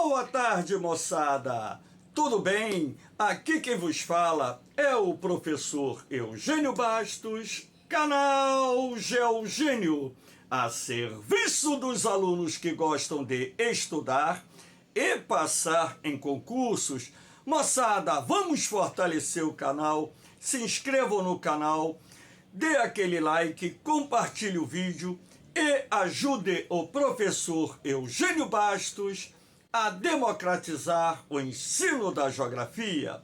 Boa tarde, moçada! Tudo bem? Aqui quem vos fala é o professor Eugênio Bastos, canal Geogênio, a serviço dos alunos que gostam de estudar e passar em concursos. Moçada, vamos fortalecer o canal, se inscrevam no canal, dê aquele like, compartilhe o vídeo e ajude o professor Eugênio Bastos a democratizar o ensino da geografia.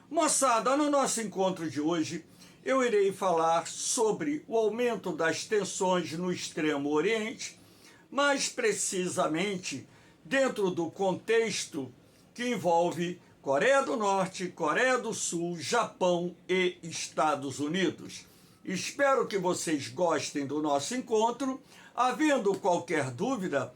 Moçada, no nosso encontro de hoje, eu irei falar sobre o aumento das tensões no Extremo Oriente, mais precisamente dentro do contexto que envolve Coreia do Norte, Coreia do Sul, Japão e Estados Unidos. Espero que vocês gostem do nosso encontro. Havendo qualquer dúvida,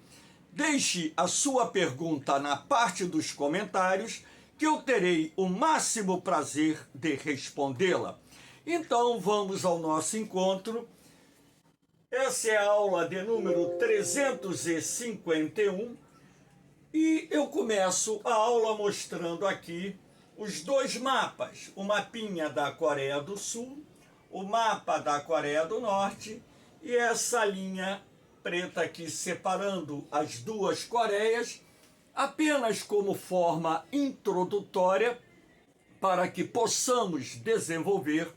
deixe a sua pergunta na parte dos comentários, que eu terei o máximo prazer de respondê-la. Então vamos ao nosso encontro. Essa é a aula de número 351 e eu começo a aula mostrando aqui os dois mapas, o mapinha da Coreia do Sul, o mapa da Coreia do Norte e essa linha preta aqui separando as duas Coreias, apenas como forma introdutória para que possamos desenvolver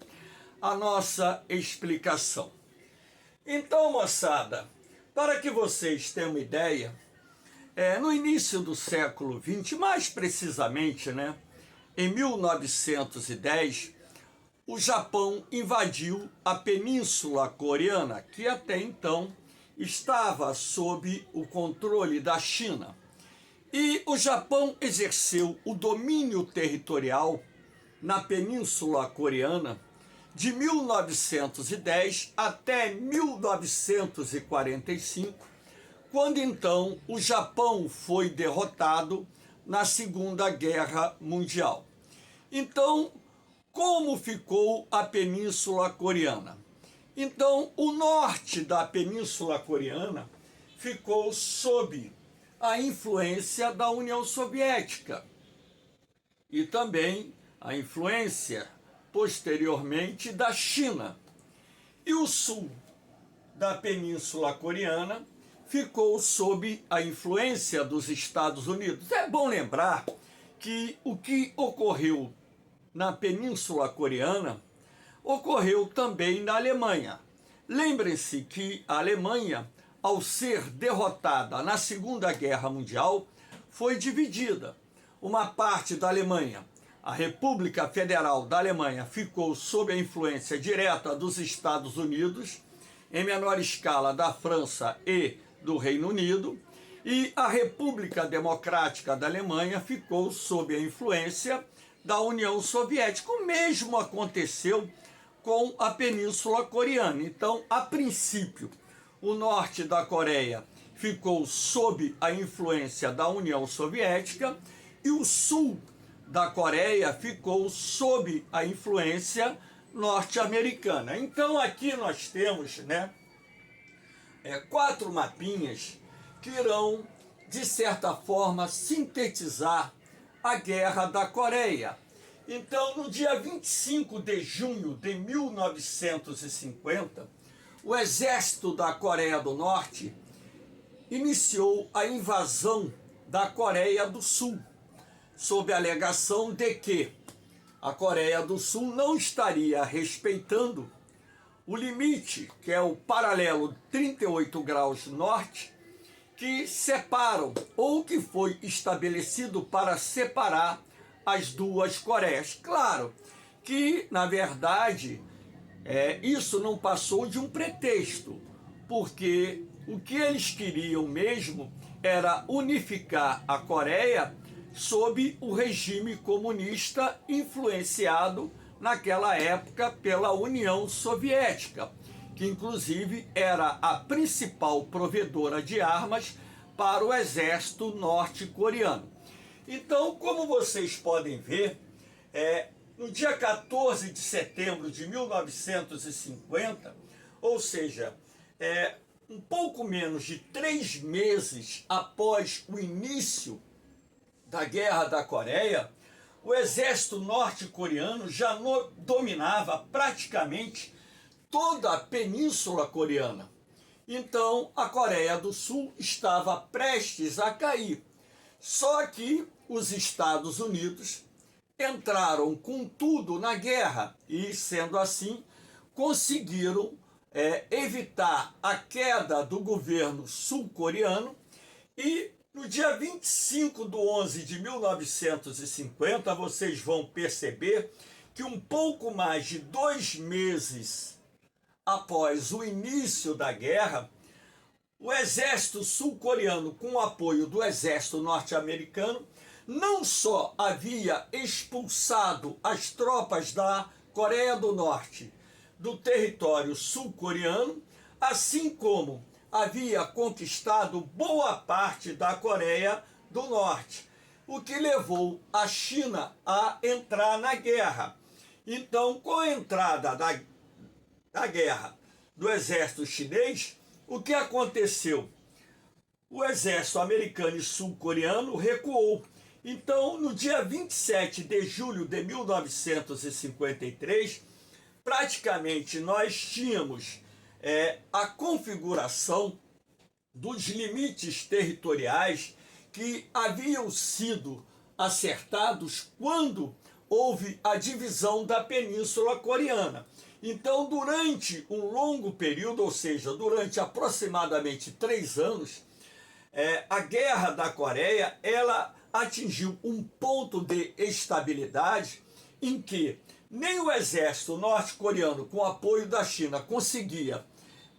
a nossa explicação. Então, moçada, para que vocês tenham uma ideia, no início do século XX, mais precisamente, em 1910, o Japão invadiu a Península Coreana, que até então estava sob o controle da China. E o Japão exerceu o domínio territorial na Península Coreana de 1910 até 1945, quando então o Japão foi derrotado na Segunda Guerra Mundial. Então, como ficou a Península Coreana? Então, o norte da Península Coreana ficou sob a influência da União Soviética e também a influência, posteriormente, da China. E o sul da Península Coreana ficou sob a influência dos Estados Unidos. É bom lembrar que o que ocorreu na Península Coreana ocorreu também na Alemanha. Lembrem-se que a Alemanha, ao ser derrotada na Segunda Guerra Mundial, foi dividida. Uma parte da Alemanha, a República Federal da Alemanha, ficou sob a influência direta dos Estados Unidos, em menor escala da França e do Reino Unido, e a República Democrática da Alemanha ficou sob a influência da União Soviética. O mesmo aconteceu com a Península Coreana. Então, a princípio, o norte da Coreia ficou sob a influência da União Soviética e o sul da Coreia ficou sob a influência norte-americana. Então, aqui nós temos, quatro mapinhas que irão, de certa forma, sintetizar a Guerra da Coreia. Então, no dia 25 de junho de 1950, o exército da Coreia do Norte iniciou a invasão da Coreia do Sul, sob a alegação de que a Coreia do Sul não estaria respeitando o limite, que é o paralelo 38 graus norte, que separam, ou que foi estabelecido para separar as duas Coreias. Claro que, na verdade, isso não passou de um pretexto, porque o que eles queriam mesmo era unificar a Coreia sob o regime comunista influenciado naquela época pela União Soviética, que inclusive era a principal provedora de armas para o exército norte-coreano. Então, como vocês podem ver, no dia 14 de setembro de 1950, ou seja, um pouco menos de 3 meses após o início da Guerra da Coreia, o exército norte-coreano já dominava praticamente toda a península coreana. Então, a Coreia do Sul estava prestes a cair. Só que os Estados Unidos entraram com tudo na guerra e, sendo assim, conseguiram evitar a queda do governo sul-coreano. E no dia 25 de 11 de 1950, vocês vão perceber que um pouco mais de 2 meses após o início da guerra, o exército sul-coreano, com o apoio do exército norte-americano, não só havia expulsado as tropas da Coreia do Norte do território sul-coreano, assim como havia conquistado boa parte da Coreia do Norte, o que levou a China a entrar na guerra. Então, com a entrada da guerra do exército chinês, o que aconteceu? O exército americano e sul-coreano recuou. Então, no dia 27 de julho de 1953, praticamente nós tínhamos a configuração dos limites territoriais que haviam sido acertados quando houve a divisão da Península Coreana. Então, durante um longo período, ou seja, durante aproximadamente 3 anos, a Guerra da Coreia, ela atingiu um ponto de estabilidade em que nem o exército norte-coreano, com apoio da China, conseguia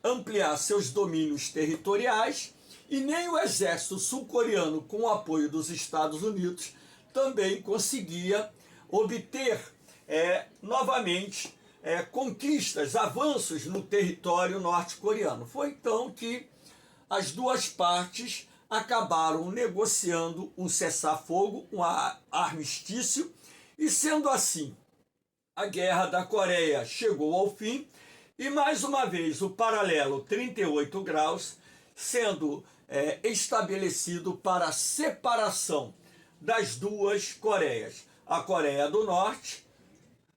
ampliar seus domínios territoriais, e nem o exército sul-coreano, com o apoio dos Estados Unidos, também conseguia obter novamente conquistas, avanços no território norte-coreano. Foi então que as duas partes acabaram negociando um cessar-fogo, um armistício, e sendo assim, a Guerra da Coreia chegou ao fim, e mais uma vez o paralelo 38 graus sendo estabelecido para a separação das duas Coreias. A Coreia do Norte,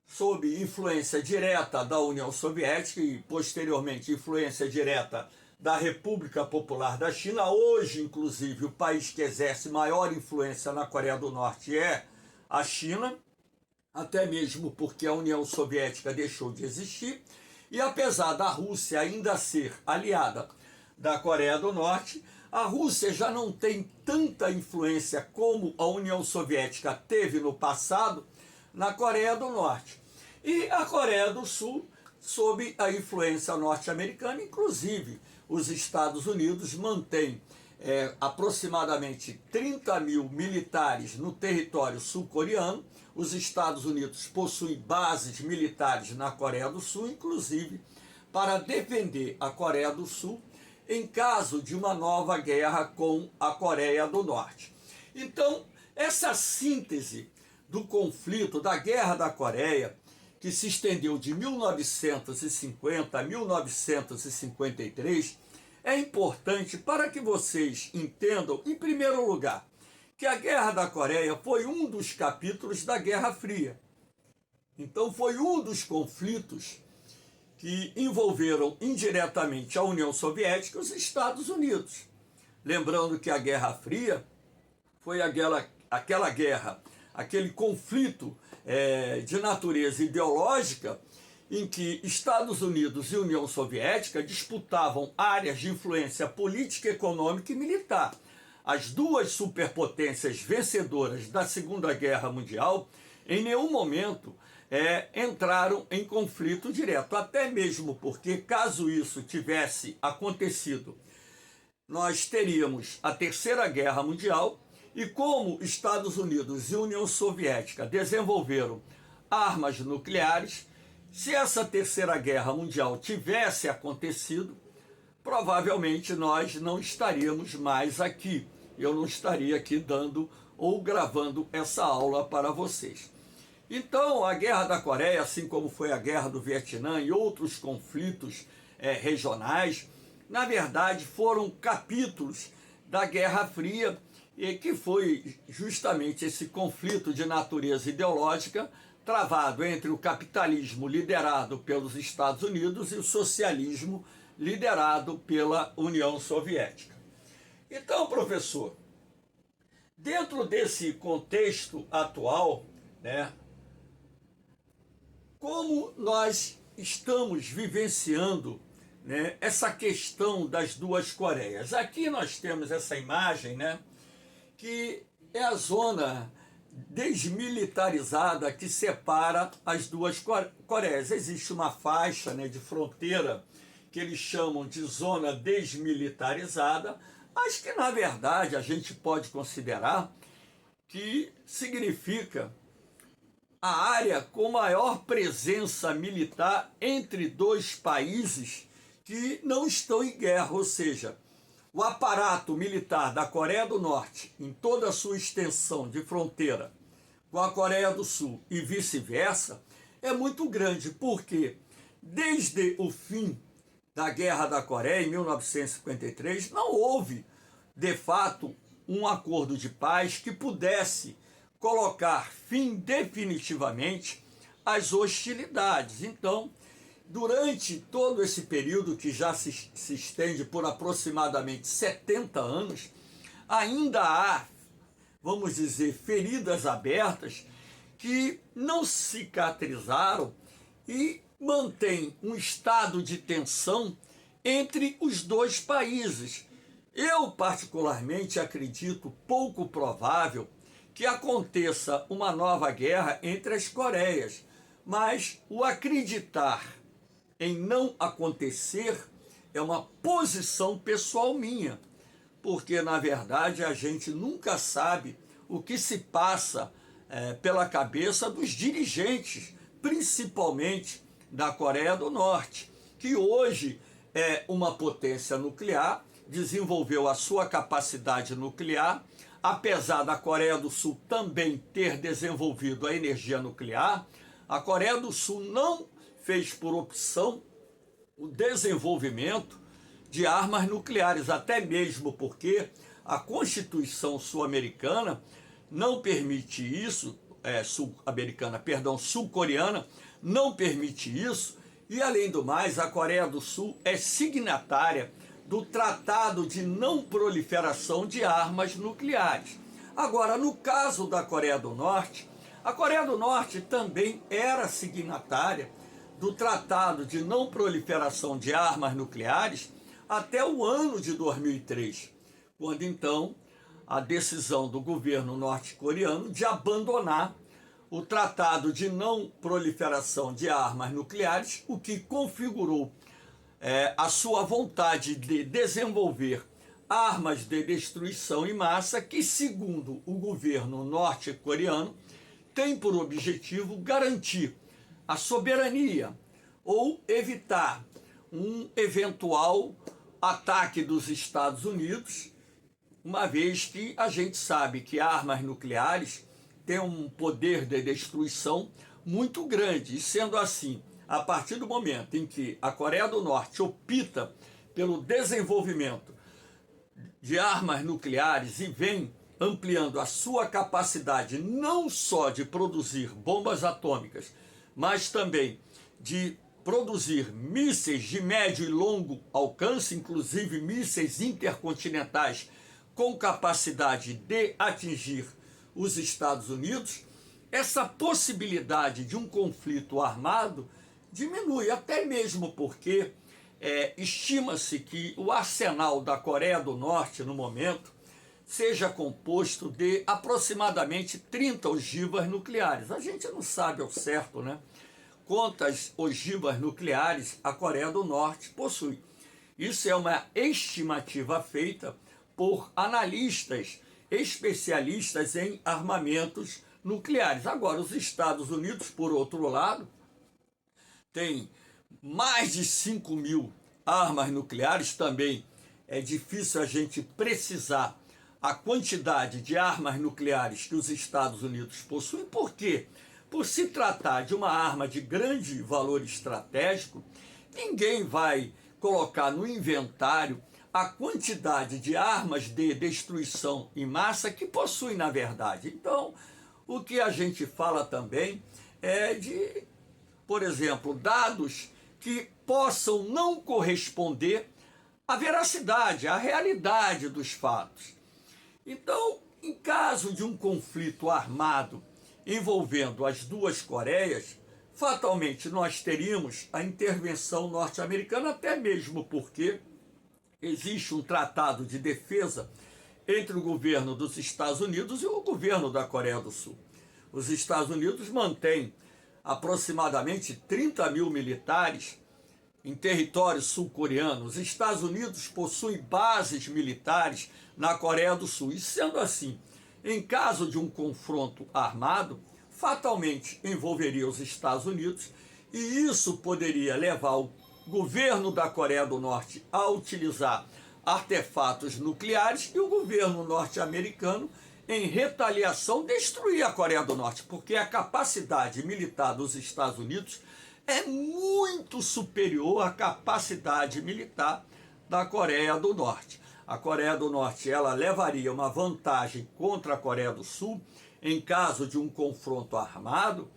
sob influência direta da União Soviética e posteriormente influência direta da República Popular da China. Hoje, inclusive, o país que exerce maior influência na Coreia do Norte é a China, até mesmo porque a União Soviética deixou de existir. E apesar da Rússia ainda ser aliada da Coreia do Norte, a Rússia já não tem tanta influência como a União Soviética teve no passado na Coreia do Norte. E a Coreia do Sul, sob a influência norte-americana, inclusive os Estados Unidos mantêm aproximadamente 30 mil militares no território sul-coreano. Os Estados Unidos possuem bases militares na Coreia do Sul, inclusive para defender a Coreia do Sul em caso de uma nova guerra com a Coreia do Norte. Então, essa síntese do conflito da Guerra da Coreia, que se estendeu de 1950 a 1953, é importante para que vocês entendam, em primeiro lugar, que a Guerra da Coreia foi um dos capítulos da Guerra Fria. Então, foi um dos conflitos que envolveram indiretamente a União Soviética e os Estados Unidos. Lembrando que a Guerra Fria foi aquela guerra, aquele conflito de natureza ideológica em que Estados Unidos e União Soviética disputavam áreas de influência política, econômica e militar. As duas superpotências vencedoras da Segunda Guerra Mundial em nenhum momento entraram em conflito direto, até mesmo porque, caso isso tivesse acontecido, nós teríamos a Terceira Guerra Mundial, e como Estados Unidos e União Soviética desenvolveram armas nucleares, se essa Terceira Guerra Mundial tivesse acontecido, provavelmente nós não estaríamos mais aqui. Eu não estaria aqui dando ou gravando essa aula para vocês. Então, a Guerra da Coreia, assim como foi a Guerra do Vietnã e outros conflitos regionais, na verdade foram capítulos da Guerra Fria, e que foi justamente esse conflito de natureza ideológica travado entre o capitalismo liderado pelos Estados Unidos e o socialismo liderado pela União Soviética. Então, professor, dentro desse contexto atual, né, como nós estamos vivenciando, né, essa questão das duas Coreias? Aqui nós temos essa imagem, né, que é a zona desmilitarizada que separa as duas Coreias. Existe uma faixa, né, de fronteira que eles chamam de zona desmilitarizada, mas que na verdade a gente pode considerar que significa a área com maior presença militar entre dois países que não estão em guerra, ou seja, o aparato militar da Coreia do Norte, em toda a sua extensão de fronteira com a Coreia do Sul e vice-versa, é muito grande, porque desde o fim da Guerra da Coreia, em 1953, não houve, de fato, um acordo de paz que pudesse colocar fim definitivamente às hostilidades. Então, durante todo esse período, que já se estende por aproximadamente 70 anos, ainda há, vamos dizer, feridas abertas que não cicatrizaram e mantém um estado de tensão entre os dois países. Eu, particularmente, acredito pouco provável que aconteça uma nova guerra entre as Coreias, mas o acreditar em não acontecer é uma posição pessoal minha, porque na verdade a gente nunca sabe o que se passa pela cabeça dos dirigentes, principalmente da Coreia do Norte, que hoje é uma potência nuclear, desenvolveu a sua capacidade nuclear, apesar da Coreia do Sul também ter desenvolvido a energia nuclear. A Coreia do Sul não fez por opção o desenvolvimento de armas nucleares, até mesmo porque a Constituição sul-americana não permite isso, sul-coreana não permite isso, e além do mais, a Coreia do Sul é signatária do Tratado de Não Proliferação de Armas Nucleares. Agora, no caso da Coreia do Norte, a Coreia do Norte também era signatária do Tratado de Não Proliferação de Armas Nucleares até o ano de 2003, quando então a decisão do governo norte-coreano de abandonar o Tratado de Não Proliferação de Armas Nucleares, o que configurou a sua vontade de desenvolver armas de destruição em massa, que, segundo o governo norte-coreano, tem por objetivo garantir a soberania ou evitar um eventual ataque dos Estados Unidos, uma vez que a gente sabe que armas nucleares têm um poder de destruição muito grande, e sendo assim, a partir do momento em que a Coreia do Norte opta pelo desenvolvimento de armas nucleares e vem ampliando a sua capacidade não só de produzir bombas atômicas, mas também de produzir mísseis de médio e longo alcance, inclusive mísseis intercontinentais com capacidade de atingir os Estados Unidos, essa possibilidade de um conflito armado diminui, até mesmo porque estima-se que o arsenal da Coreia do Norte, no momento, seja composto de aproximadamente 30 ogivas nucleares. A gente não sabe ao certo, né, quantas ogivas nucleares a Coreia do Norte possui. Isso é uma estimativa feita por analistas especialistas em armamentos nucleares. Agora, os Estados Unidos, por outro lado, tem mais de 5.000 armas nucleares. Também é difícil a gente precisar a quantidade de armas nucleares que os Estados Unidos possuem. Por quê? Por se tratar de uma arma de grande valor estratégico, ninguém vai colocar no inventário a quantidade de armas de destruição em massa que possui na verdade. Então, o que a gente fala também é de, por exemplo, dados que possam não corresponder à veracidade, à realidade dos fatos. Então, em caso de um conflito armado envolvendo as duas Coreias, fatalmente nós teríamos a intervenção norte-americana, até mesmo porque existe um tratado de defesa entre o governo dos Estados Unidos e o governo da Coreia do Sul. Os Estados Unidos mantêm aproximadamente 30 mil militares em território sul-coreano. Os Estados Unidos possuem bases militares na Coreia do Sul. E sendo assim, em caso de um confronto armado, fatalmente envolveria os Estados Unidos, e isso poderia levar o governo da Coreia do Norte a utilizar artefatos nucleares e o governo norte-americano, em retaliação, destruir a Coreia do Norte, porque a capacidade militar dos Estados Unidos é muito superior à capacidade militar da Coreia do Norte. A Coreia do Norte, ela levaria uma vantagem contra a Coreia do Sul em caso de um confronto armado,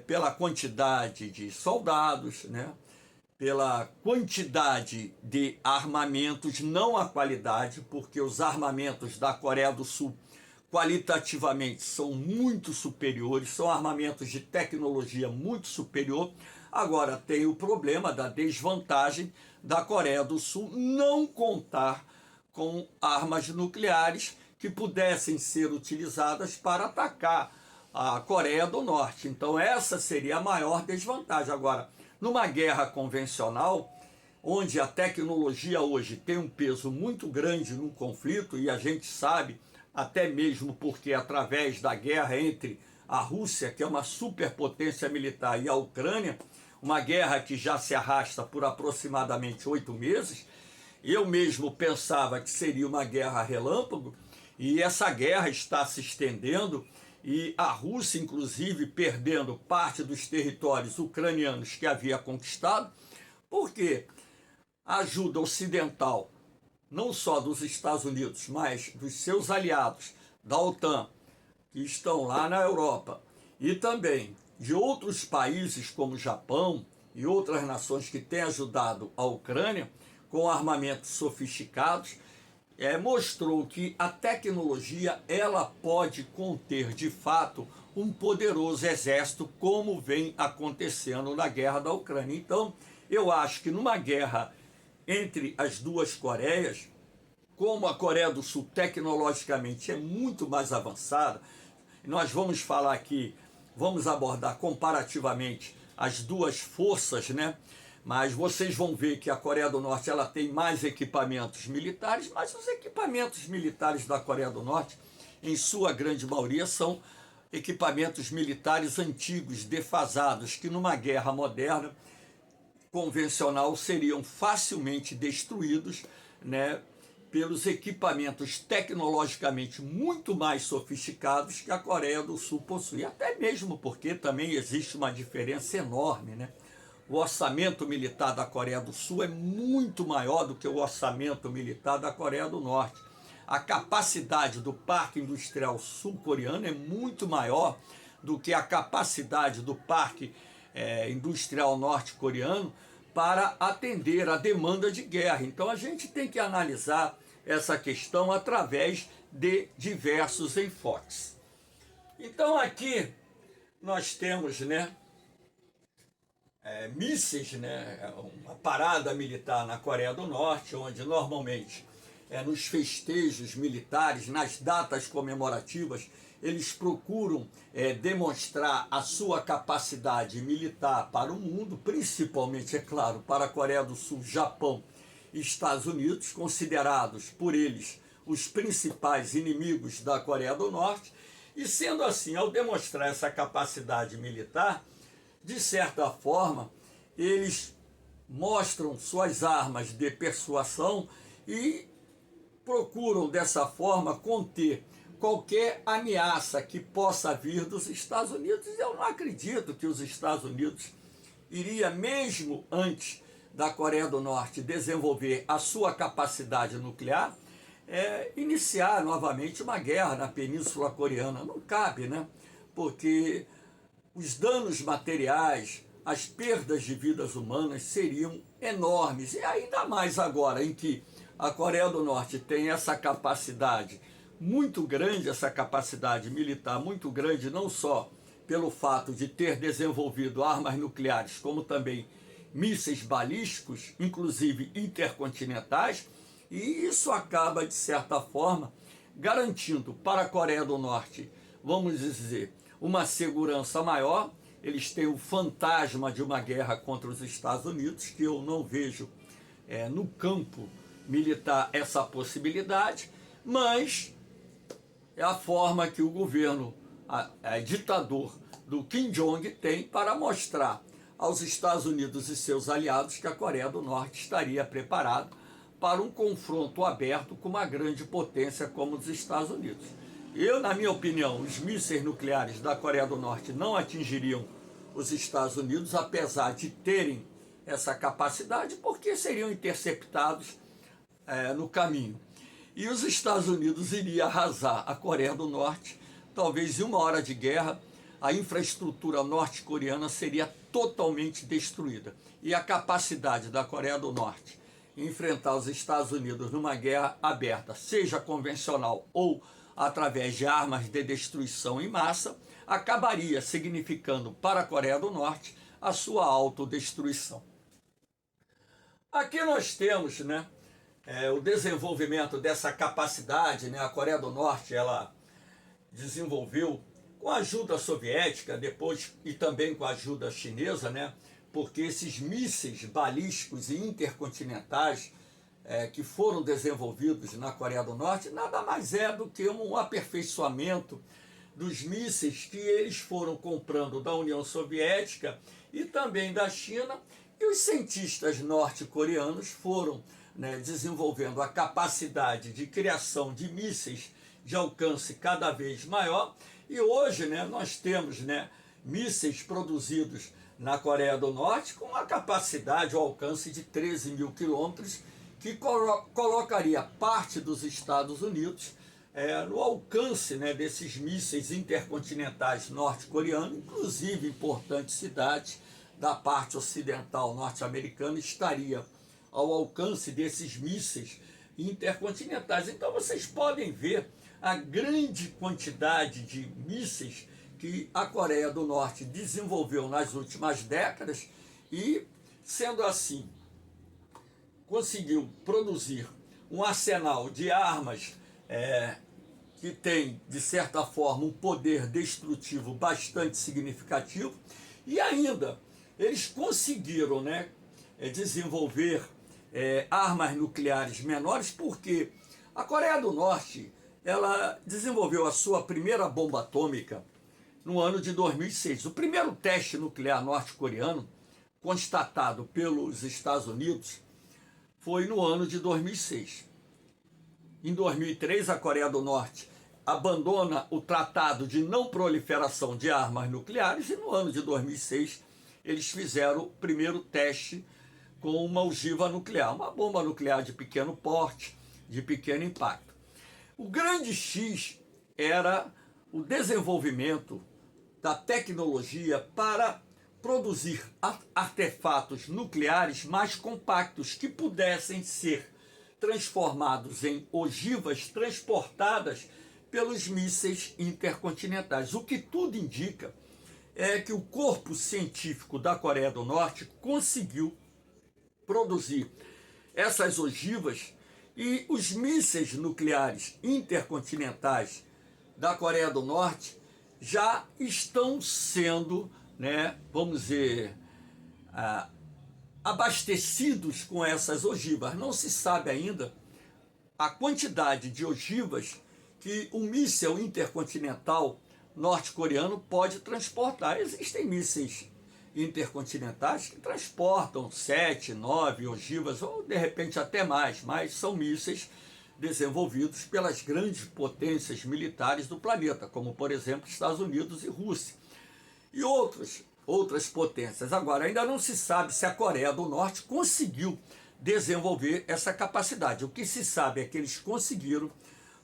pela quantidade de soldados, né? Pela quantidade de armamentos, não a qualidade, porque os armamentos da Coreia do Sul qualitativamente são muito superiores, são armamentos de tecnologia muito superior. Agora tem o problema da desvantagem da Coreia do Sul não contar com armas nucleares que pudessem ser utilizadas para atacar a Coreia do Norte. Então essa seria a maior desvantagem. Agora, numa guerra convencional, onde a tecnologia hoje tem um peso muito grande no conflito, e a gente sabe, até mesmo porque através da guerra entre a Rússia, que é uma superpotência militar, e a Ucrânia, uma guerra que já se arrasta por aproximadamente 8 meses, eu mesmo pensava que seria uma guerra relâmpago, e essa guerra está se estendendo, e a Rússia, inclusive, perdendo parte dos territórios ucranianos que havia conquistado, porque a ajuda ocidental, não só dos Estados Unidos, mas dos seus aliados da OTAN, que estão lá na Europa, e também de outros países como o Japão e outras nações que têm ajudado a Ucrânia com armamentos sofisticados, mostrou que a tecnologia ela pode conter de fato um poderoso exército, como vem acontecendo na guerra da Ucrânia. Então, eu acho que numa guerra entre as duas Coreias, como a Coreia do Sul tecnologicamente é muito mais avançada, nós vamos falar aqui, vamos abordar comparativamente as duas forças, né? Mas vocês vão ver que a Coreia do Norte ela tem mais equipamentos militares, mas os equipamentos militares da Coreia do Norte, em sua grande maioria, são equipamentos militares antigos, defasados, que numa guerra moderna, convencional, seriam facilmente destruídos, né, pelos equipamentos tecnologicamente muito mais sofisticados que a Coreia do Sul possui. Até mesmo porque também existe uma diferença enorme, né? O orçamento militar da Coreia do Sul é muito maior do que o orçamento militar da Coreia do Norte. A capacidade do parque industrial sul-coreano é muito maior do que a capacidade do parque industrial norte-coreano para atender a demanda de guerra. Então a gente tem que analisar essa questão através de diversos enfoques. Então aqui nós temos, né, mísseis, né, uma parada militar na Coreia do Norte, onde normalmente nos festejos militares, nas datas comemorativas, eles procuram demonstrar a sua capacidade militar para o mundo, principalmente, é claro, para a Coreia do Sul, Japão e Estados Unidos, considerados por eles os principais inimigos da Coreia do Norte. E sendo assim, ao demonstrar essa capacidade militar, de certa forma, eles mostram suas armas de persuasão e procuram, dessa forma, conter qualquer ameaça que possa vir dos Estados Unidos. Eu não acredito que os Estados Unidos iria, mesmo antes da Coreia do Norte desenvolver a sua capacidade nuclear é iniciar novamente uma guerra na Península Coreana. Não cabe, né? Porque os danos materiais, as perdas de vidas humanas seriam enormes. E ainda mais agora em que a Coreia do Norte tem essa capacidade muito grande, essa capacidade militar muito grande, não só pelo fato de ter desenvolvido armas nucleares, como também mísseis balísticos, inclusive intercontinentais, e isso acaba, de certa forma, garantindo para a Coreia do Norte, vamos dizer, uma segurança maior. Eles têm o fantasma de uma guerra contra os Estados Unidos, que eu não vejo no campo militar essa possibilidade, mas é a forma que o governo ditador do Kim Jong tem para mostrar aos Estados Unidos e seus aliados que a Coreia do Norte estaria preparada para um confronto aberto com uma grande potência como os Estados Unidos. Na minha opinião, os mísseis nucleares da Coreia do Norte não atingiriam os Estados Unidos, apesar de terem essa capacidade, porque seriam interceptados no caminho. E os Estados Unidos iriam arrasar a Coreia do Norte, talvez em uma hora de guerra, a infraestrutura norte-coreana seria totalmente destruída. E a capacidade da Coreia do Norte em enfrentar os Estados Unidos numa guerra aberta, seja convencional ou através de armas de destruição em massa, acabaria significando para a Coreia do Norte a sua autodestruição. Aqui nós temos, né, o desenvolvimento dessa capacidade, né? A Coreia do Norte ela desenvolveu com a ajuda soviética, depois e também com a ajuda chinesa, né? Porque esses mísseis balísticos e intercontinentais que foram desenvolvidos na Coreia do Norte nada mais é do que um aperfeiçoamento dos mísseis que eles foram comprando da União Soviética e também da China, e os cientistas norte-coreanos foram, né, desenvolvendo a capacidade de criação de mísseis de alcance cada vez maior, e hoje, né, nós temos, né, mísseis produzidos na Coreia do Norte com uma capacidade, o alcance de 13 mil quilômetros, que colocaria parte dos Estados Unidos no alcance, né, desses mísseis intercontinentais norte-coreanos, inclusive importantes cidades da parte ocidental norte-americana estaria ao alcance desses mísseis intercontinentais. Então vocês podem ver a grande quantidade de mísseis que a Coreia do Norte desenvolveu nas últimas décadas e, sendo assim, conseguiu produzir um arsenal de armas que tem, de certa forma, um poder destrutivo bastante significativo, e ainda eles conseguiram, né, desenvolver armas nucleares menores, porque a Coreia do Norte ela desenvolveu a sua primeira bomba atômica no ano de 2006. O primeiro teste nuclear norte-coreano, constatado pelos Estados Unidos, foi no ano de 2006. Em 2003, a Coreia do Norte abandona o Tratado de Não Proliferação de Armas Nucleares, e no ano de 2006 eles fizeram o primeiro teste com uma ogiva nuclear, uma bomba nuclear de pequeno porte, de pequeno impacto. O grande X era o desenvolvimento da tecnologia para produzir artefatos nucleares mais compactos que pudessem ser transformados em ogivas transportadas pelos mísseis intercontinentais. O que tudo indica é que o corpo científico da Coreia do Norte conseguiu produzir essas ogivas, e os mísseis nucleares intercontinentais da Coreia do Norte já estão sendo, né, vamos dizer, abastecidos com essas ogivas. Não se sabe ainda a quantidade de ogivas que um míssil intercontinental norte-coreano pode transportar. Existem mísseis intercontinentais que transportam 7, 9 ogivas, ou de repente até mais, mas são mísseis desenvolvidos pelas grandes potências militares do planeta, como por exemplo Estados Unidos e Rússia. E outros outras potências. Agora, ainda não se sabe se a Coreia do Norte conseguiu desenvolver essa capacidade. O que se sabe é que eles conseguiram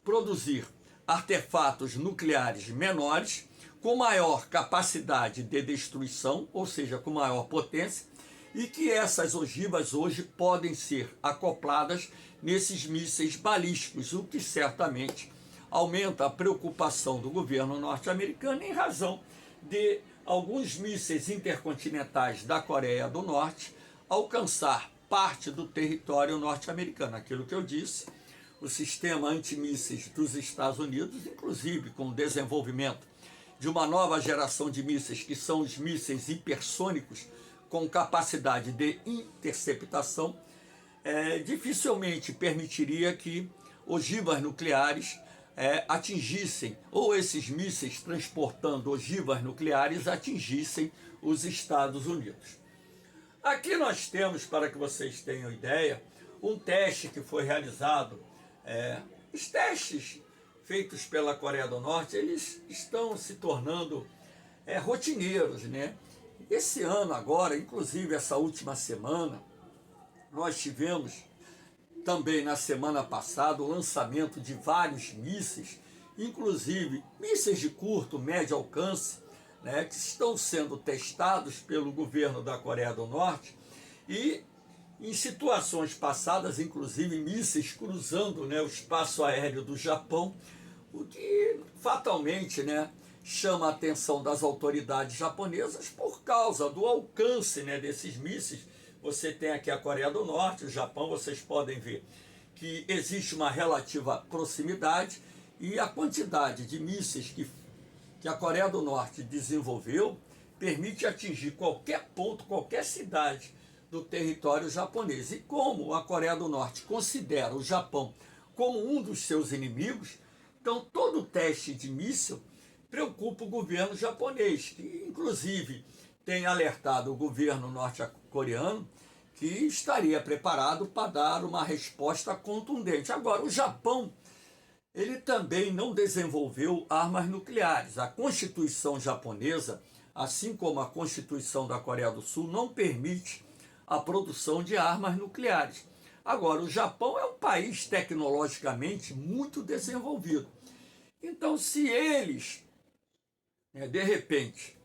produzir artefatos nucleares menores, com maior capacidade de destruição, ou seja, com maior potência, e que essas ogivas hoje podem ser acopladas nesses mísseis balísticos, o que certamente aumenta a preocupação do governo norte-americano em razão de alguns mísseis intercontinentais da Coreia do Norte alcançar parte do território norte-americano. Aquilo que eu disse, o sistema antimísseis dos Estados Unidos, inclusive com o desenvolvimento de uma nova geração de mísseis, que são os mísseis hipersônicos, com capacidade de interceptação, dificilmente permitiria que ogivas nucleares atingissem, ou esses mísseis transportando ogivas nucleares atingissem os Estados Unidos. Aqui nós temos, para que vocês tenham ideia, um teste que foi realizado. Os testes feitos pela Coreia do Norte, eles estão se tornando rotineiros, né? Esse ano agora, inclusive essa última semana, nós tivemos também na semana passada o lançamento de vários mísseis, inclusive mísseis de curto, médio alcance, né, que estão sendo testados pelo governo da Coreia do Norte e em situações passadas, inclusive mísseis cruzando, né, o espaço aéreo do Japão, o que fatalmente, né, chama a atenção das autoridades japonesas por causa do alcance, né, desses mísseis. Você tem aqui a Coreia do Norte, o Japão, vocês podem ver que existe uma relativa proximidade e a quantidade de mísseis que a Coreia do Norte desenvolveu permite atingir qualquer ponto, qualquer cidade do território japonês. E como a Coreia do Norte considera o Japão como um dos seus inimigos, então todo teste de míssil preocupa o governo japonês, que inclusive tem alertado o governo norte-coreano que estaria preparado para dar uma resposta contundente. Agora, o Japão, ele também não desenvolveu armas nucleares. A Constituição japonesa, assim como a Constituição da Coreia do Sul, não permite a produção de armas nucleares. Agora, o Japão é um país tecnologicamente muito desenvolvido. Então, se eles de repente,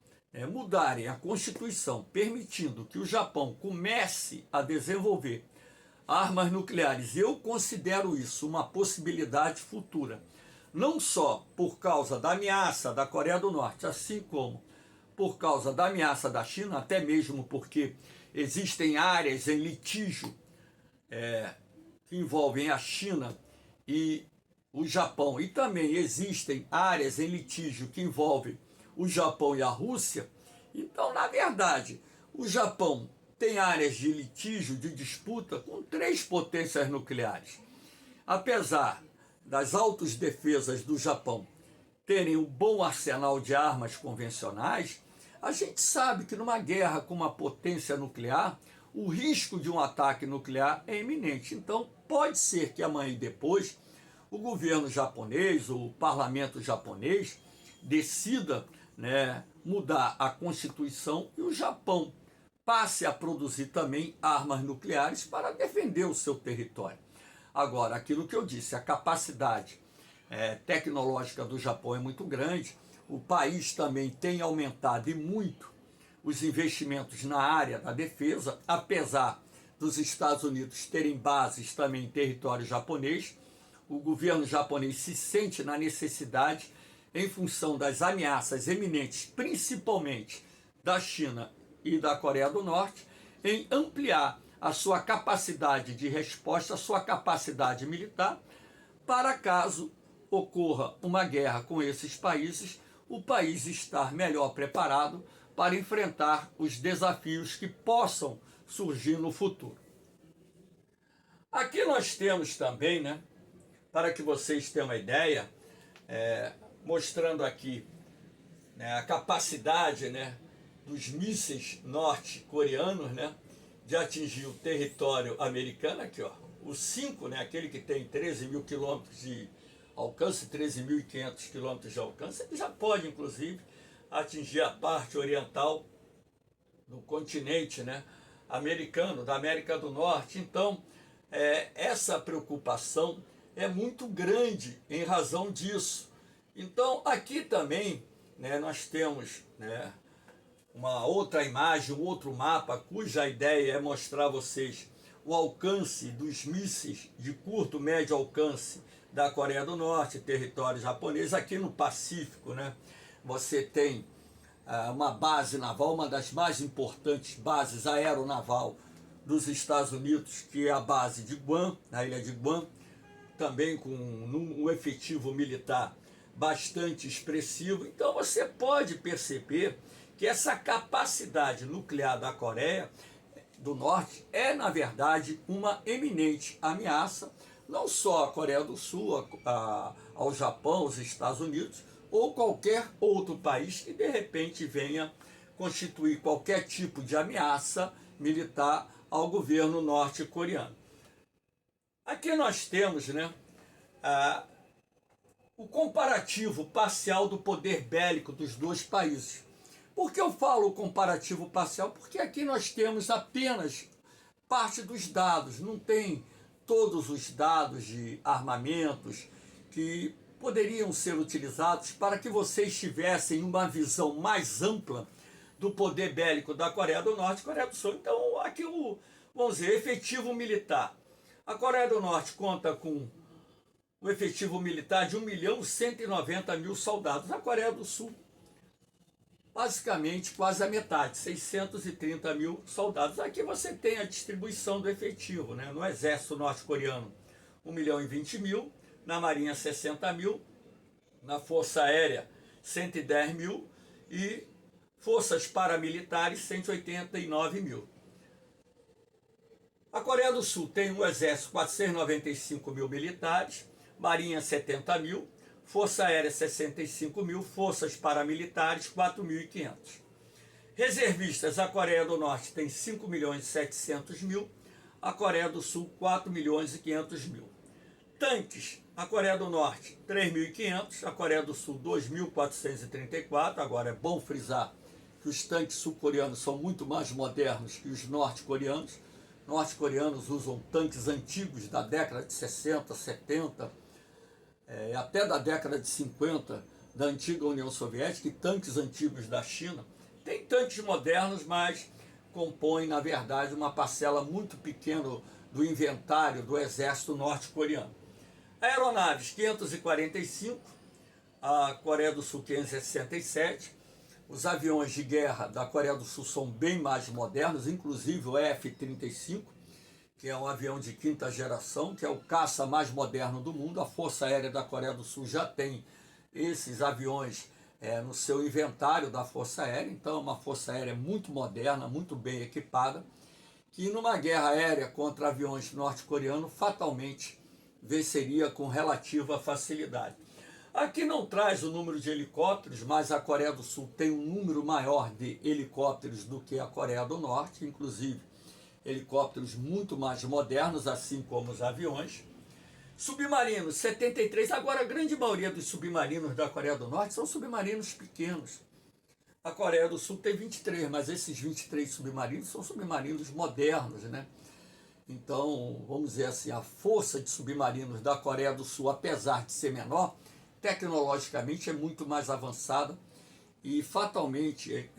mudarem a Constituição, permitindo que o Japão comece a desenvolver armas nucleares, eu considero isso uma possibilidade futura, não só por causa da ameaça da Coreia do Norte, assim como por causa da ameaça da China, até mesmo porque existem áreas em litígio que envolvem a China e o Japão, e também existem áreas em litígio que envolvem o Japão e a Rússia. Então, na verdade, o Japão tem áreas de litígio, de disputa com 3 potências nucleares. Apesar das autodefesas do Japão terem um bom arsenal de armas convencionais, a gente sabe que numa guerra com uma potência nuclear, o risco de um ataque nuclear é iminente. Então, pode ser que amanhã e depois o governo japonês, o parlamento japonês, decida mudar a Constituição e o Japão passe a produzir também armas nucleares para defender o seu território. Agora, aquilo que eu disse, a capacidade tecnológica do Japão é muito grande, o país também tem aumentado e muito os investimentos na área da defesa, apesar dos Estados Unidos terem bases também em território japonês. O governo japonês se sente na necessidade, em função das ameaças eminentes, principalmente da China e da Coreia do Norte, em ampliar a sua capacidade de resposta, a sua capacidade militar, para caso ocorra uma guerra com esses países, o país estar melhor preparado para enfrentar os desafios que possam surgir no futuro. Aqui nós temos também, para que vocês tenham uma ideia, mostrando aqui a capacidade dos mísseis norte-coreanos de atingir o território americano. Aqui, ó, o 5, aquele que tem 13 mil quilômetros de alcance, 13.500 quilômetros de alcance, ele já pode, inclusive, atingir a parte oriental do continente, né, americano, da América do Norte. Então, essa preocupação é muito grande em razão disso. Então, aqui também, né, nós temos, né, uma outra imagem, um outro mapa, cuja ideia é mostrar a vocês o alcance dos mísseis de curto, médio alcance da Coreia do Norte, território japonês. Aqui no Pacífico, né, você tem uma base naval, uma das mais importantes bases aeronaval dos Estados Unidos, que é a base de Guam, na ilha de Guam, também com um efetivo militar bastante expressivo. Então você pode perceber que essa capacidade nuclear da Coreia do Norte é, na verdade, uma eminente ameaça, não só à Coreia do Sul, ao Japão, aos Estados Unidos, ou qualquer outro país que de repente venha constituir qualquer tipo de ameaça militar ao governo norte-coreano. Aqui nós temos, né, o comparativo parcial do poder bélico dos dois países. Por que eu falo comparativo parcial? Porque aqui nós temos apenas parte dos dados, não tem todos os dados de armamentos que poderiam ser utilizados para que vocês tivessem uma visão mais ampla do poder bélico da Coreia do Norte e Coreia do Sul. Então, aqui vamos dizer, efetivo militar. A Coreia do Norte conta com um efetivo militar de 1.190.000 soldados. A Coreia do Sul, basicamente, quase a metade, 630.000 soldados. Aqui você tem a distribuição do efetivo, né? No exército norte-coreano, 1.020.000, na marinha 60.000, na força aérea 110.000 e forças paramilitares 189.000. A Coreia do Sul tem um exército 495.000 militares, marinha 70.000, força aérea 65.000, forças paramilitares 4.500. Reservistas, a Coreia do Norte tem 5.700.000, a Coreia do Sul 4.500.000. Tanques, a Coreia do Norte 3.500, a Coreia do Sul 2.434. Agora é bom frisar que os tanques sul-coreanos são muito mais modernos que os norte-coreanos. Norte-coreanos usam tanques antigos da década de 60, 70, até da década de 50 da antiga União Soviética, e tanques antigos da China. Tem tanques modernos, mas compõem, na verdade, uma parcela muito pequena do inventário do exército norte-coreano. Aeronaves 545, a Coreia do Sul 567. Os aviões de guerra da Coreia do Sul são bem mais modernos, inclusive o F-35, que é um avião de quinta geração, que é o caça mais moderno do mundo. A Força Aérea da Coreia do Sul já tem esses aviões no seu inventário da Força Aérea. Então é uma Força Aérea muito moderna, muito bem equipada, que numa guerra aérea contra aviões norte-coreanos fatalmente venceria com relativa facilidade. Aqui não traz o número de helicópteros, mas a Coreia do Sul tem um número maior de helicópteros do que a Coreia do Norte, inclusive helicópteros muito mais modernos, assim como os aviões. Submarinos, 73. Agora, a grande maioria dos submarinos da Coreia do Norte são submarinos pequenos. A Coreia do Sul tem 23, mas esses 23 submarinos são submarinos modernos, né? Então, vamos dizer assim, a força de submarinos da Coreia do Sul, apesar de ser menor, tecnologicamente é muito mais avançada e fatalmente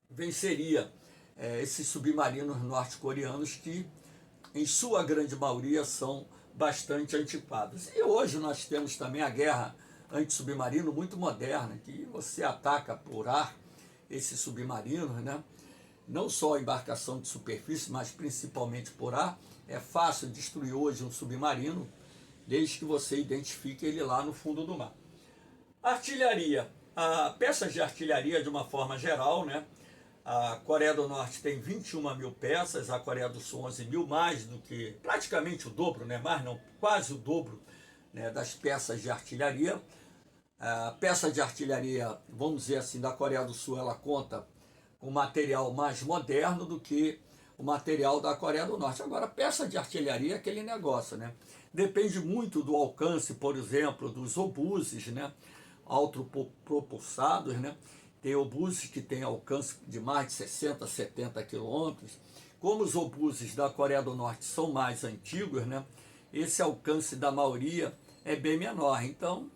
venceria esses submarinos norte-coreanos que, em sua grande maioria, são bastante antiquados. E hoje nós temos também a guerra antissubmarino muito moderna, que você ataca por ar esses submarinos, né? Não só a embarcação de superfície, mas principalmente por ar. É fácil destruir hoje um submarino, desde que você identifique ele lá no fundo do mar. Artilharia. Peças de artilharia, de uma forma geral, né? A Coreia do Norte tem 21.000 peças, a Coreia do Sul 11.000, mais do que, praticamente o dobro, né? Mais não, quase o dobro, né, das peças de artilharia. A peça de artilharia, vamos dizer assim, da Coreia do Sul, ela conta com material mais moderno do que o material da Coreia do Norte. Agora, peça de artilharia é aquele negócio, né? Depende muito do alcance, por exemplo, dos obuses, né? Autopropulsados, né? Tem obuses que têm alcance de mais de 60, 70 quilômetros. Como os obuses da Coreia do Norte são mais antigos, né, esse alcance da maioria é bem menor. Então,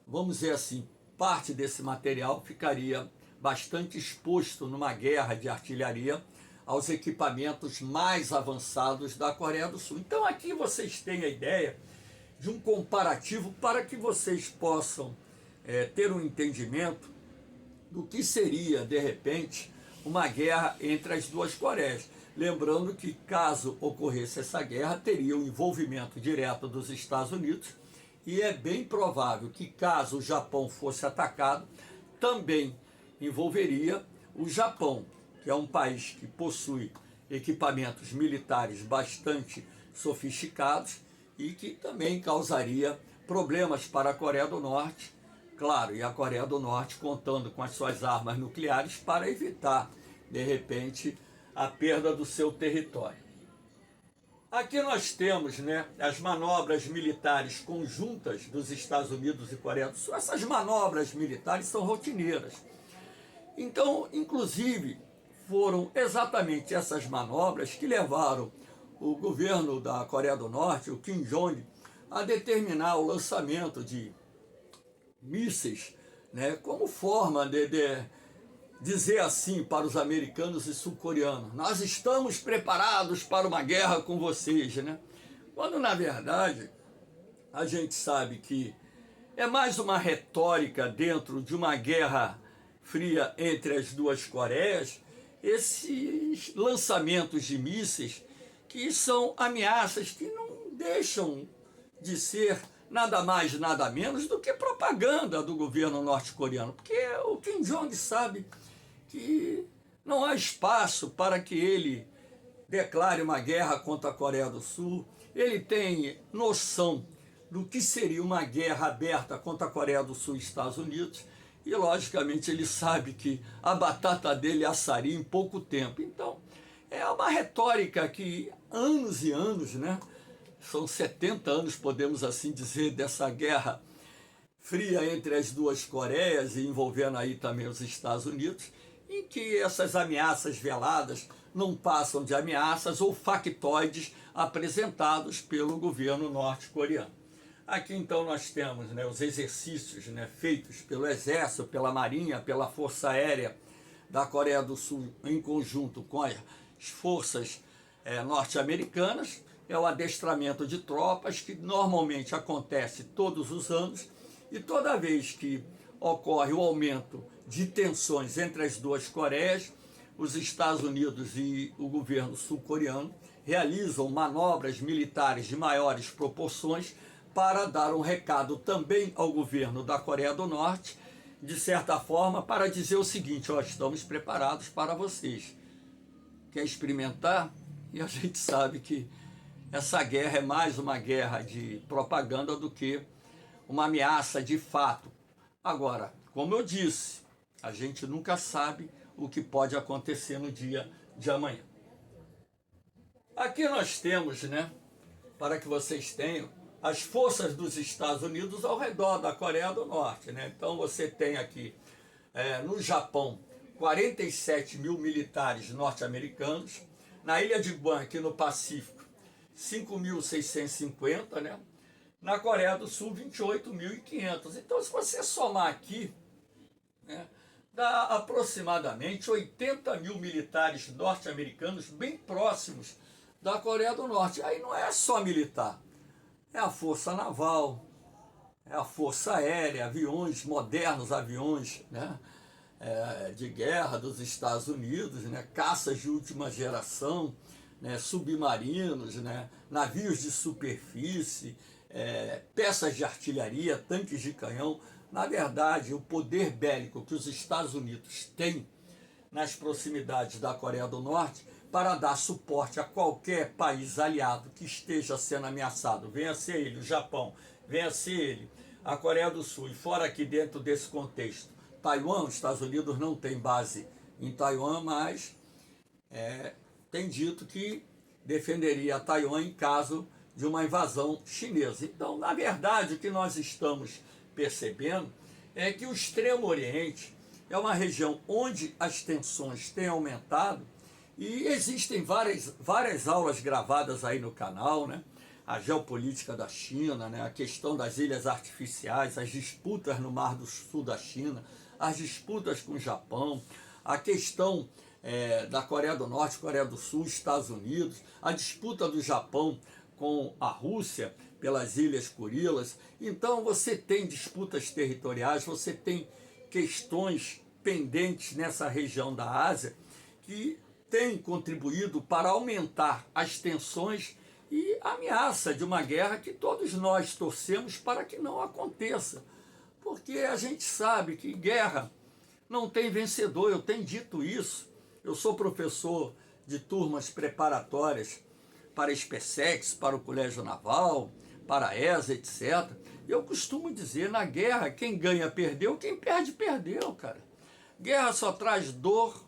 vamos dizer assim, parte desse material ficaria bastante exposto numa guerra de artilharia aos equipamentos mais avançados da Coreia do Sul. Então aqui vocês têm a ideia de um comparativo para que vocês possam ter um entendimento do que seria, de repente, uma guerra entre as duas Coreias. Lembrando que, caso ocorresse essa guerra, teria o envolvimento direto dos Estados Unidos, e é bem provável que, caso o Japão fosse atacado, também envolveria o Japão, que é um país que possui equipamentos militares bastante sofisticados e que também causaria problemas para a Coreia do Norte, claro, e a Coreia do Norte contando com as suas armas nucleares para evitar, de repente, a perda do seu território. Aqui nós temos, né, as manobras militares conjuntas dos Estados Unidos e Coreia do Sul. Essas manobras militares são rotineiras. Então, inclusive, foram exatamente essas manobras que levaram o governo da Coreia do Norte, o Kim Jong, a determinar o lançamento de mísseis, né, como forma de dizer assim para os americanos e sul-coreanos: nós estamos preparados para uma guerra com vocês, né? Quando, na verdade, a gente sabe que é mais uma retórica dentro de uma guerra fria entre as duas Coreias, esses lançamentos de mísseis que são ameaças que não deixam de ser nada mais, nada menos do que propaganda do governo norte-coreano, porque o Kim Jong sabe que não há espaço para que ele declare uma guerra contra a Coreia do Sul. Ele tem noção do que seria uma guerra aberta contra a Coreia do Sul e Estados Unidos, e logicamente ele sabe que a batata dele assaria em pouco tempo. Então é uma retórica que anos e anos, né, são 70 anos, podemos assim dizer, dessa guerra fria entre as duas Coreias e envolvendo aí também os Estados Unidos, em que essas ameaças veladas não passam de ameaças ou factoides apresentados pelo governo norte-coreano. Aqui então nós temos, né, os exercícios, né, feitos pelo Exército, pela Marinha, pela Força Aérea da Coreia do Sul em conjunto com as forças norte-americanas. É o adestramento de tropas que normalmente acontece todos os anos, e toda vez que ocorre o aumento de tensões entre as duas Coreias, os Estados Unidos e o governo sul-coreano realizam manobras militares de maiores proporções para dar um recado também ao governo da Coreia do Norte, de certa forma, para dizer o seguinte: ó, estamos preparados para vocês. Quer experimentar? E a gente sabe que essa guerra é mais uma guerra de propaganda do que uma ameaça de fato. Agora, como eu disse, a gente nunca sabe o que pode acontecer no dia de amanhã. Aqui nós temos, né, para que vocês tenham, as forças dos Estados Unidos ao redor da Coreia do Norte, né? Então você tem aqui, no Japão, 47 mil militares norte-americanos. Na ilha de Guam, aqui no Pacífico, 5.650, né? Na Coreia do Sul, 28.500. Então, se você somar aqui, né, dá aproximadamente 80 mil militares norte-americanos bem próximos da Coreia do Norte. Aí não é só militar, é a força naval, é a força aérea, aviões modernos, aviões, né, de guerra dos Estados Unidos, né, caças de última geração, né, submarinos, né, navios de superfície, peças de artilharia, tanques de canhão. Na verdade, o poder bélico que os Estados Unidos têm nas proximidades da Coreia do Norte para dar suporte a qualquer país aliado que esteja sendo ameaçado, venha ser ele o Japão, venha ser ele a Coreia do Sul, e fora aqui dentro desse contexto, Taiwan. Os Estados Unidos não tem base em Taiwan, mas tem dito que defenderia a Taiwan em caso de uma invasão chinesa. Então, na verdade, o que nós estamos percebendo é que o Extremo Oriente é uma região onde as tensões têm aumentado e existem várias aulas gravadas aí no canal, né? A geopolítica da China, né? A questão das ilhas artificiais, as disputas no Mar do Sul da China, as disputas com o Japão, a questão da Coreia do Norte, Coreia do Sul, Estados Unidos, a disputa do Japão com a Rússia pelas Ilhas Kurilas. Então você tem disputas territoriais, você tem questões pendentes nessa região da Ásia que tem contribuído para aumentar as tensões e a ameaça de uma guerra que todos nós torcemos para que não aconteça. Porque a gente sabe que guerra não tem vencedor, eu tenho dito isso. Eu sou professor de turmas preparatórias para a SpaceX, para o Colégio Naval, para a ESA, etc. Eu costumo dizer, na guerra, quem ganha perdeu, quem perde perdeu, cara. Guerra só traz dor,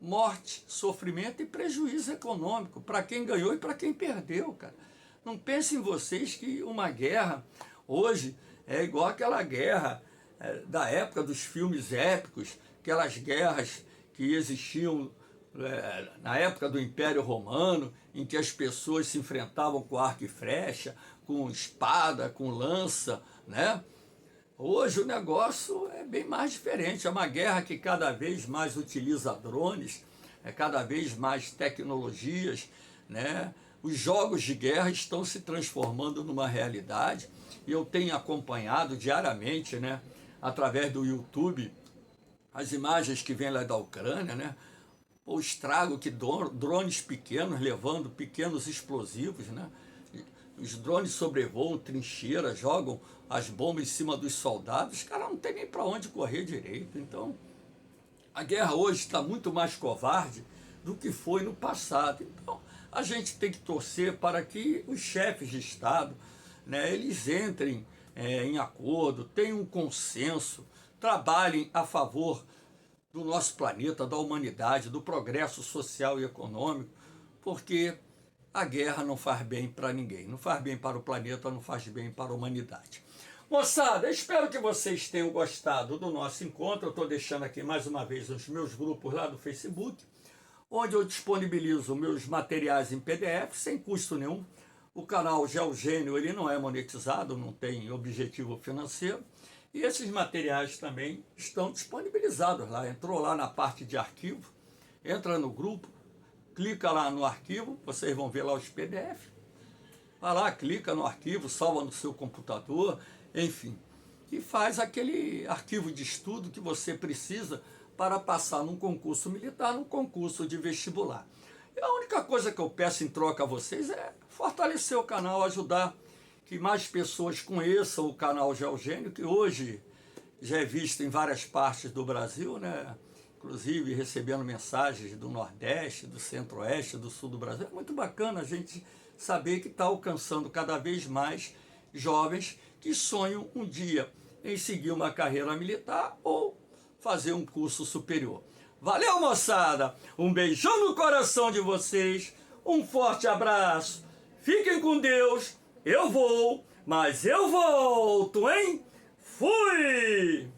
morte, sofrimento e prejuízo econômico para quem ganhou e para quem perdeu, cara. Não pensem vocês que uma guerra hoje é igual aquela guerra da época dos filmes épicos, aquelas guerras que existiam na época do Império Romano, em que as pessoas se enfrentavam com arco e flecha, com espada, com lança, né? Hoje o negócio é bem mais diferente, é uma guerra que cada vez mais utiliza drones, cada vez mais tecnologias, né? Os jogos de guerra estão se transformando numa realidade e eu tenho acompanhado diariamente, né, através do YouTube, as imagens que vêm lá da Ucrânia, né? O estrago que drones pequenos levando pequenos explosivos, né? Os drones sobrevoam trincheiras, jogam as bombas em cima dos soldados, os caras não tem nem para onde correr direito. Então, a guerra hoje está muito mais covarde do que foi no passado. Então, a gente tem que torcer para que os chefes de Estado, né, eles entrem em acordo, tenham um consenso, trabalhem a favor do nosso planeta, da humanidade, do progresso social e econômico, porque a guerra não faz bem para ninguém, não faz bem para o planeta, não faz bem para a humanidade. Moçada, espero que vocês tenham gostado do nosso encontro. Eu estou deixando aqui mais uma vez os meus grupos lá do Facebook, onde eu disponibilizo meus materiais em PDF, sem custo nenhum. O canal Geogênio, ele não é monetizado, não tem objetivo financeiro. E esses materiais também estão disponibilizados lá. Entrou lá na parte de arquivo, entra no grupo, clica lá no arquivo, vocês vão ver lá os PDF. Vai lá, clica no arquivo, salva no seu computador, enfim. E faz aquele arquivo de estudo que você precisa para passar num concurso militar, num concurso de vestibular. E a única coisa que eu peço em troca a vocês é fortalecer o canal, ajudar que mais pessoas conheçam o canal Geogênio, que hoje já é visto em várias partes do Brasil, né? Inclusive recebendo mensagens do Nordeste, do Centro-Oeste, do Sul do Brasil. É muito bacana a gente saber que está alcançando cada vez mais jovens que sonham um dia em seguir uma carreira militar ou fazer um curso superior. Valeu, moçada! Um beijão no coração de vocês, um forte abraço, fiquem com Deus, eu vou, mas eu volto, hein? Fui!